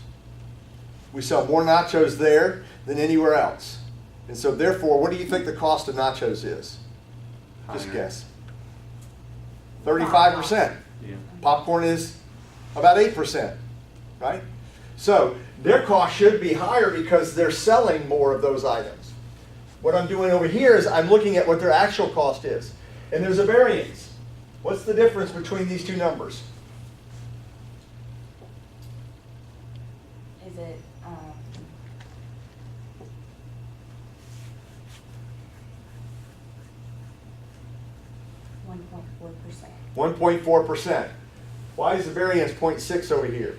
We sell more nachos there than anywhere else. And so therefore, what do you think the cost of nachos is? Just Higher. guess. 35%. Yeah. Popcorn is about 8%, right? So their cost should be higher because they're selling more of those items. What I'm doing over here is I'm looking at what their actual cost is. And there's a variance. What's the difference between these two numbers? is it, 1.4%? 1.4%. Why is the variance 0.6 over here?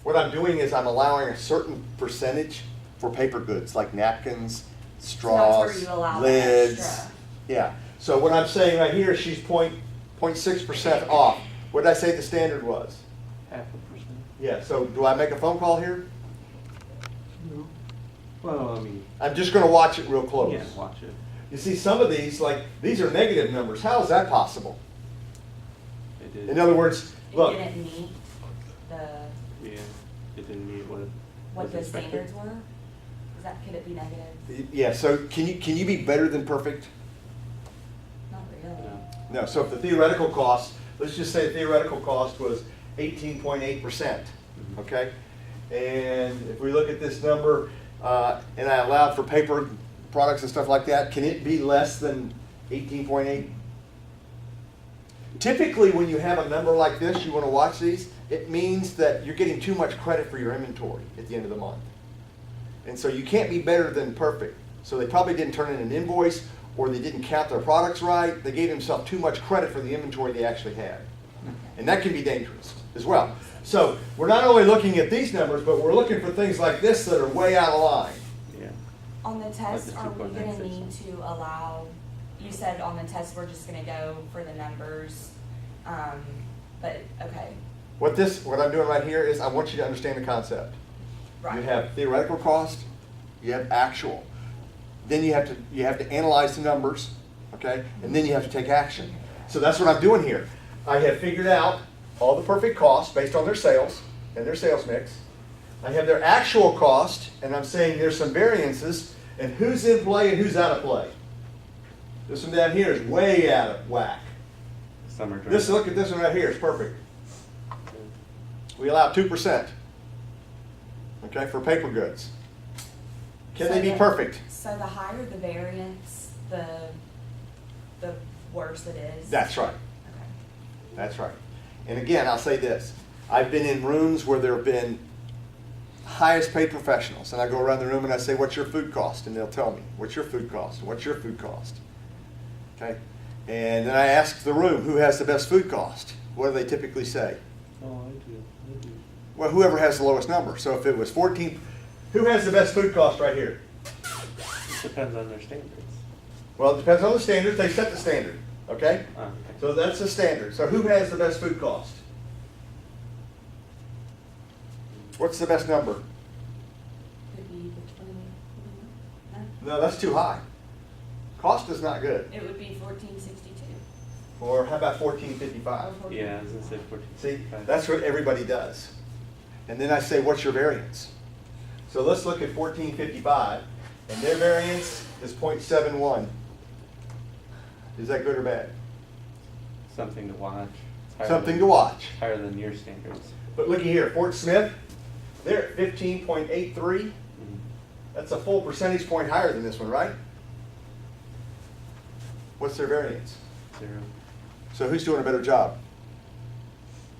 What I'm doing is I'm allowing a certain percentage for paper goods, like napkins, straws, where you allow the lids. extra. Yeah, so what I'm saying right here, she's 0.6% off. What did I say the standard was? 0.5%. Yeah, so do I make a phone call here? No. Well, I mean, I'm just gonna watch it real close. yeah, watch it. You see, some of these, like, these are negative numbers. How is that possible? It did. In other words, It look, didn't meet Yeah, it didn't meet what what was the expected. standards were? Could it be negative? yeah, so can you be better than perfect? Not really. No. No, so if the theoretical cost, let's just say the theoretical cost was 18.8%, Mhm. okay? And if we look at this number, and I allowed for paper products and stuff like that, can it be less than 18.8? Typically, when you have a number like this, you want to watch these, it means that you're getting too much credit for your inventory at the end of the month. And so you can't be better than perfect. So they probably didn't turn in an invoice, or they didn't count their products right. They gave themselves too much credit for the inventory they actually had. And that can be dangerous as well. So we're not only looking at these numbers, but we're looking for things like this that are way out of line. Yeah. On the test, the are we gonna 2.96. need to allow, you said on the test, we're just gonna go for the numbers, but, okay, What I'm doing right here is I want you to understand the concept. right. You have theoretical cost, you have actual. Then you have to analyze the numbers, okay? And then you have to take action. So that's what I'm doing here. I have figured out all the perfect costs based on their sales and their sales mix. I have their actual cost, and I'm saying there's some variances, and who's in play and who's out of play. This one down here is way out of whack. Summer driving. Look at this one right here, it's perfect. We allow 2%, okay, for paper goods. Can they be perfect? So the higher the variance, the worse it is? That's right. Okay. That's right. And again, I'll say this. I've been in rooms where there have been highest paid professionals, and I go around the room and I say, what's your food cost? And they'll tell me, what's your food cost? What's your food cost? Okay? And then I ask the room, who has the best food cost? What do they typically say? Oh, I do. Well, whoever has the lowest number. So if it was 14, who has the best food cost right here? It depends on their standards. Well, it depends on the standards. They set the standard, okay? Okay. So that's the standard. So who has the best food cost? What's the best number? Could be between, No, that's too high. Cost is not good. it would be 1462. Or how about 1455? Yeah, I was gonna say 14. See, that's what everybody does. And then I say, what's your variance? So let's look at 1455, and their variance is 0.71. Is that good or bad? Something to watch. It's higher Something than- to watch. Higher than your standards. But looky here, Fort Smith, they're at 15.83. Mhm. That's a full percentage point higher than this one, right? What's their variance? 0. So who's doing a better job?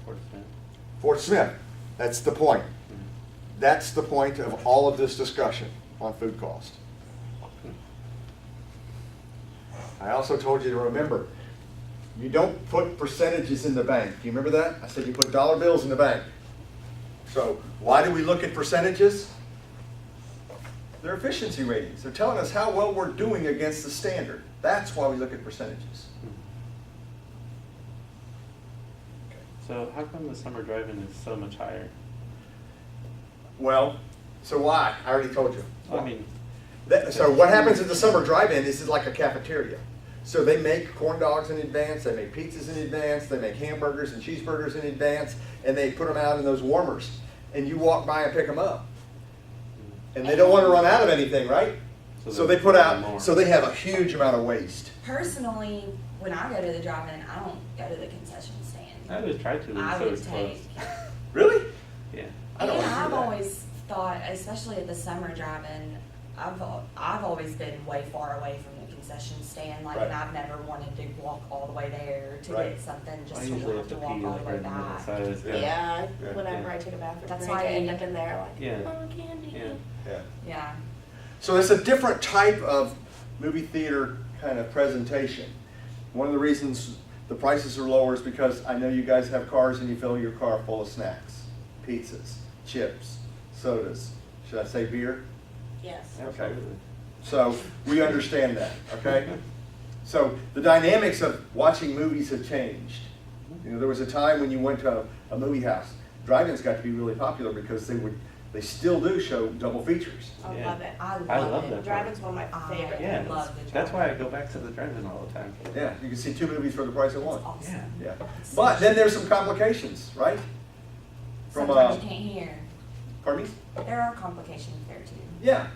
4%. Fort Smith. That's the point. Mhm. That's the point of all of this discussion on food cost. I also told you to remember, you don't put percentages in the bank. Do you remember that? I said you put dollar bills in the bank. So why do we look at percentages? They're efficiency ratings. They're telling us how well we're doing against the standard. That's why we look at percentages. So how come the summer driving is so much higher? Well, so why? I already told you. I mean, So what happens at the summer drive-in is it's like a cafeteria. So they make corn dogs in advance, they make pizzas in advance, they make hamburgers and cheeseburgers in advance, and they put them out in those warmers. And you walk by and pick them up. And they don't want to run out of anything, right? So they put out, so they have a huge amount of waste. Personally, when I go to the drive-in, I don't go to the concession stand. I always try to, I so would it's close. take, Really? Yeah. I don't and wanna do I've that. always thought, especially at the summer drive-in, I've always been way far away from the concession stand, like, and Right. I've never wanted to walk all the way there to Right. get something, I just to usually have have to to walk pee all like the right way in the middle, back. so I always go. Yeah, Yeah. whenever Yeah. I take a bathroom That's break, why I end you- up in there like, Yeah. oh, candy. Yeah. Yeah. Yeah. So it's a different type of movie theater kind of presentation. One of the reasons the prices are lower is because I know you guys have cars and you fill your car full of snacks, pizzas, chips, sodas. Should I say beer? Yes. Absolutely. So we understand that, okay? So the dynamics of watching movies have changed. You know, there was a time when you went to a movie house, drive-ins got to be really popular because they still do show double features. I Yeah. love it. I love it. that. Driving's one of my I favorite. Yeah, love the that's why I drive-in. go back to the drive-in all the time. Yeah, you can see 2 movies for the price of It's one. awesome. Yeah. But then there's some complications, right? From, Sometimes you can't hear. pardon me? There are complications there too. Yeah.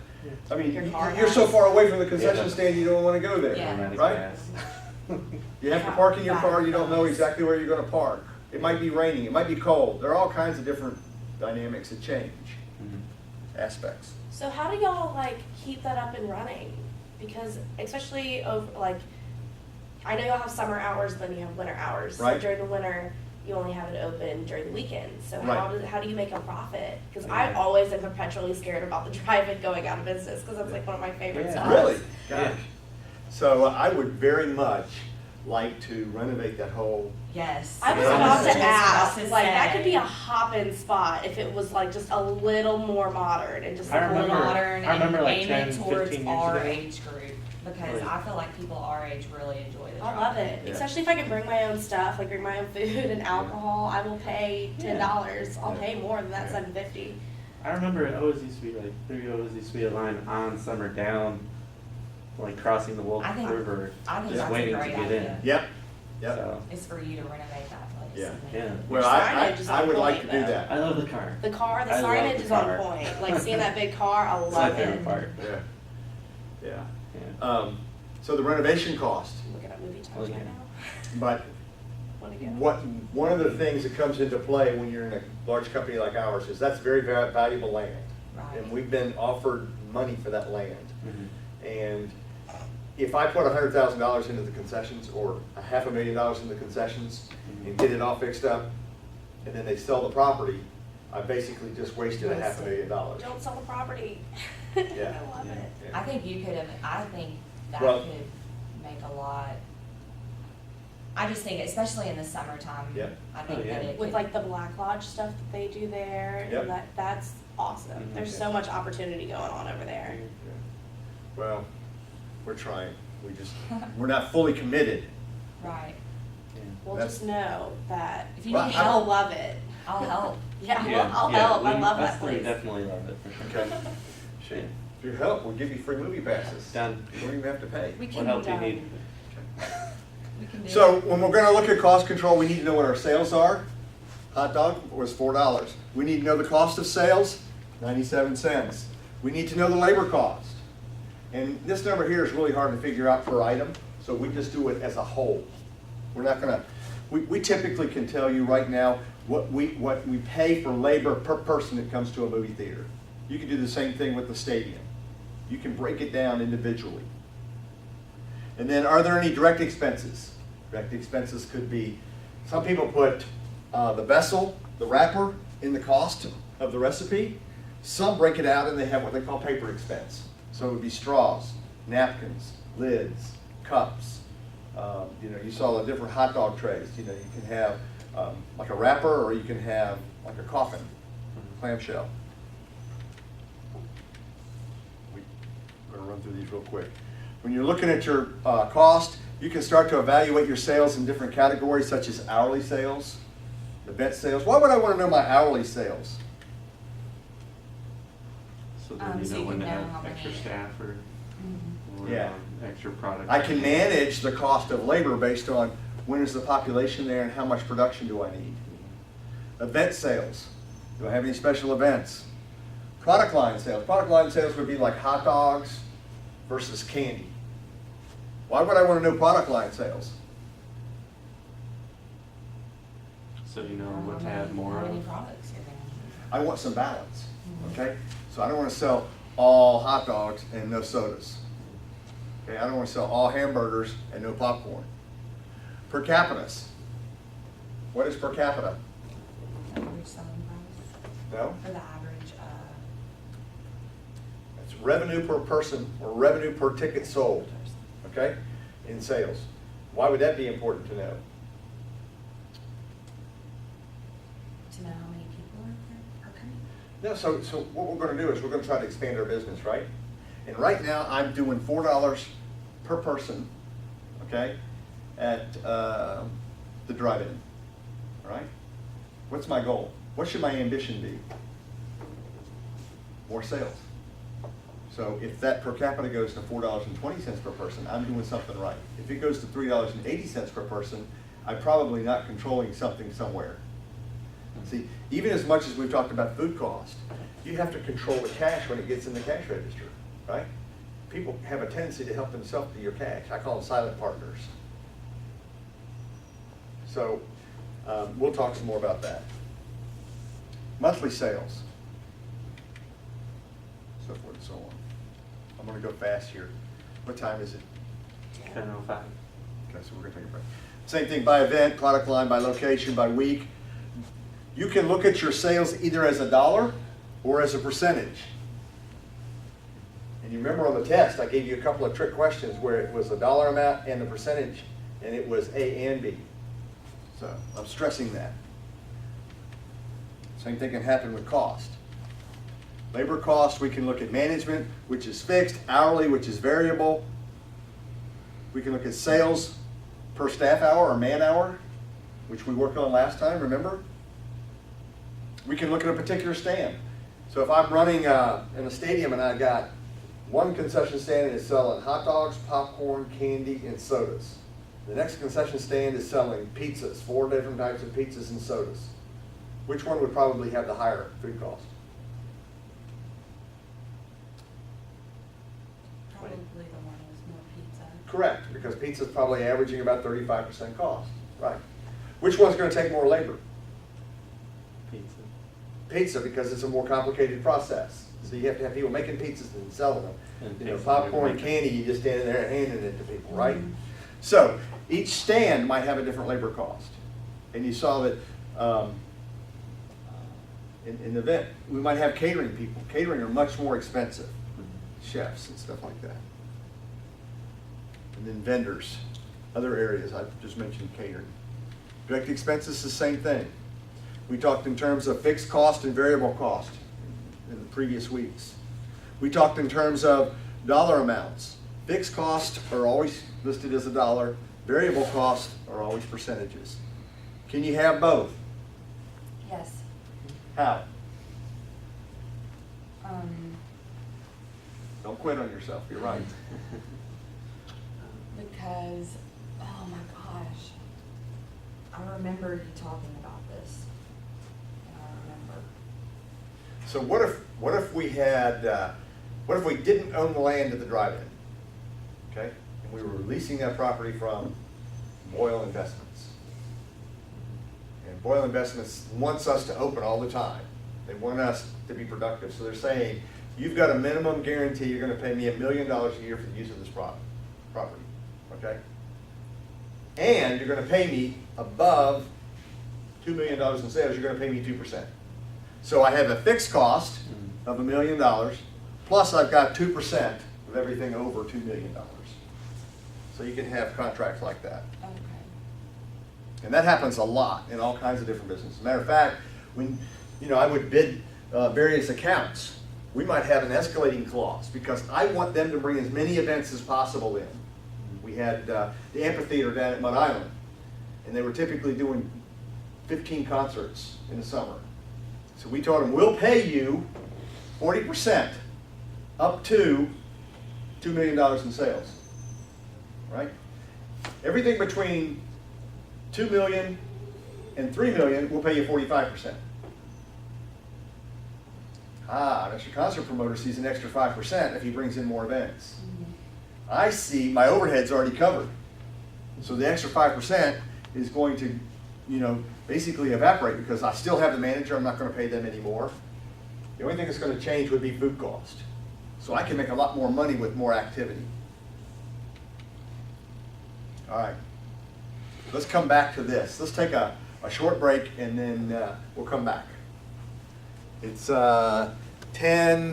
I mean, Your car you're so has- far away from the concession Yeah. stand, you don't want to go there. Yeah. Automatic Right? gas. You have to park in your car, you don't know exactly where you're going to park. It might be raining, it might be cold. There are all kinds of different dynamics that change, Mhm. aspects. So how do y'all like keep that up and running? Because especially over like, I know y'all have summer hours, then you have winter hours. So Right. during the winter, you only have it open during the weekends. So Right. how do you make a profit? Because Yeah. I always am perpetually scared about the drive-in going out of business because that's like one of my favorite Yeah. stuff. Really? Yeah. Gosh. So I would very much like to renovate that whole, Yes. I was Yeah. about Just to about ask, to like that could be a say. hop-in spot if it was like just a little more modern and just I like a little remember- Modern I remember and like aim 10, it towards 15 years our ago. age group, because Right. I feel like people our age really enjoy the I love drive-in. it, Yeah. especially if I can bring my own stuff, like bring my own food and alcohol. I will pay $10. I'll Yeah. pay more than that Yeah. $7.50. I remember it always used to be like, there always used to be a line on Summer down, like crossing the Wolf I think- River, I think just that's a waiting to great get idea. in. yep, yep. So, It's for you to renovate that place. Yeah. and yeah. then- Well, Your I signage is would on like to point, do though. that. I love the car. The car, the I love signage the is on car. point. Like seeing that big car, I It's my love favorite it. part. Yeah, yeah. Yeah. So the renovation cost, Looking at movie times Okay. right now. but Wanna go? one of the things that comes into play when you're in a large company like ours is that's very valuable land. Right. And we've been offered money for that land. Mhm. And if I put $100,000 into the concessions or $500,000 in the concessions and get it all fixed up, and then they sell the property, I basically just wasted $500,000. Don't sell the property. Yeah. I love it. Yeah. I think you could have, I think that Well- could make a lot. I just think, especially in the summertime. Yep. I think Oh, yeah. that it With could- like the Black Lodge stuff that they do there, Yep. and that's awesome. Mhm. There's so much opportunity going on over there. Well, we're trying. We're not fully committed. Right. Well, That's- just know that If you Well, need I- you'll help, love it. I'll help. Yeah, Yeah, well, I'll yeah, help. I we- love us that three place. definitely love it, for sure. Okay. Shane, if you help, we'll give you free movie passes. Done. You don't even have to pay. We What can, help do you need? we can do So it. when we're gonna look at cost control, we need to know what our sales are. Hot dog was $4. We need to know the cost of sales, 97 cents. We need to know the labor cost. And this number here is really hard to figure out per item, so we just do it as a whole. We're not gonna, we typically can tell you right now what we pay for labor per person that comes to a movie theater. You can do the same thing with the stadium. You can break it down individually. And then, are there any direct expenses? Direct expenses could be, some people put the vessel, the wrapper, in the cost of the recipe. Some break it out and they have what they call paper expense. So it would be straws, napkins, lids, cups. You saw the different hot dog trays. You can have like a wrapper, or you can have like a coffin, clamshell. We're gonna run through these real quick. When you're looking at your cost, you can start to evaluate your sales in different categories, such as hourly sales, event sales. Why would I want to know my hourly sales? So then you So know you when to can know have how extra many- staff or, Mhm. or Yeah. extra product. I can manage the cost of labor based on when is the population there and how much production do I need. Event sales. Do I have any special events? Product line sales. Product line sales would be like hot dogs versus candy. Why would I want to know product line sales? So you know what to have more How many of. products you're gonna I want some balance, okay? So I don't want to sell all hot dogs and no sodas. Okay, I don't want to sell all hamburgers and no popcorn. Per capita. What is per capita? need. Average selling price No? for the average, It's revenue per person or revenue per ticket sold, okay, in sales. Why would that be important to know? to know how many people are coming. No, so what we're gonna do is we're gonna try to expand our business, right? And right now, I'm doing $4 per person, okay, at the drive-in, all right? What's my goal? What should my ambition be? More sales. So if that per capita goes to $4.20 per person, I'm doing something right. If it goes to $3.80 per person, I'm probably not controlling something somewhere. See, even as much as we've talked about food cost, you have to control the cash when it gets in the cash register, right? People have a tendency to help themselves to your cash. I call them silent partners. So we'll talk some more about that. Monthly sales. So forth and so on. I'm gonna go fast here. What time is it? 10:05. Okay, so we're gonna take a break. Same thing by event, product line, by location, by week. You can look at your sales either as a dollar or as a percentage. And you remember on the test, I gave you a couple of trick questions where it was a dollar amount and the percentage, and it was A and B. So I'm stressing that. Same thing can happen with cost. Labor cost, we can look at management, which is fixed, hourly, which is variable. We can look at sales per staff hour or man hour, which we worked on last time, remember? We can look at a particular stand. So if I'm running in a stadium and I got one concession stand that is selling hot dogs, popcorn, candy, and sodas. The next concession stand is selling pizzas, 4 different types of pizzas and sodas. Which one would probably have the higher food cost? Probably the one with more pizza. Correct, because pizza's probably averaging about 35% cost, right? Which one's gonna take more labor? Pizza. Pizza, because it's a more complicated process. So you have to have people making pizzas and selling them. And You know, takes popcorn and longer. candy, you just standing there and handing it to people, right? So each stand might have a different labor cost. And you saw that in the event, we might have catering people. Catering are much more expensive, chefs and stuff like that. And then vendors, other areas, I just mentioned catering. Direct expenses, the same thing. We talked in terms of fixed cost and variable cost in the previous weeks. We talked in terms of dollar amounts. Fixed costs are always listed as a dollar, variable costs are always percentages. Can you have both? Yes. How? Um, Don't quit on yourself, you're right. because, oh my gosh, I remember you talking about this. I remember. So what if we had, what if we didn't own the land at the drive-in? Okay, and we were leasing that property from Boyle Investments. And Boyle Investments wants us to open all the time. They want us to be productive, so they're saying, you've got a minimum guarantee, you're gonna pay me $1 million a year for the use of this property, okay? And you're gonna pay me above $2 million in sales, you're gonna pay me 2%. So I have a fixed cost of $1 million, plus I've got 2% of everything over $2 million. So you can have contracts like that. Okay. And that happens a lot in all kinds of different businesses. Matter of fact, when, you know, I would bid various accounts, we might have an escalating clause because I want them to bring as many events as possible in. We had the amphitheater down at Mud Island, and they were typically doing 15 concerts in the summer. So we told them, we'll pay you 40% up to $2 million in sales, right? Everything between 2 million and 3 million, we'll pay you 45%. That's your concert promoter sees an extra 5% if he brings in more events. I see my overhead's already covered. So the extra 5% is going to, you know, basically evaporate because I still have the manager, I'm not gonna pay them anymore. The only thing that's gonna change would be food cost. So I can make a lot more money with more activity. All right, let's come back to this. Let's take a short break and then we'll come back. It's 10.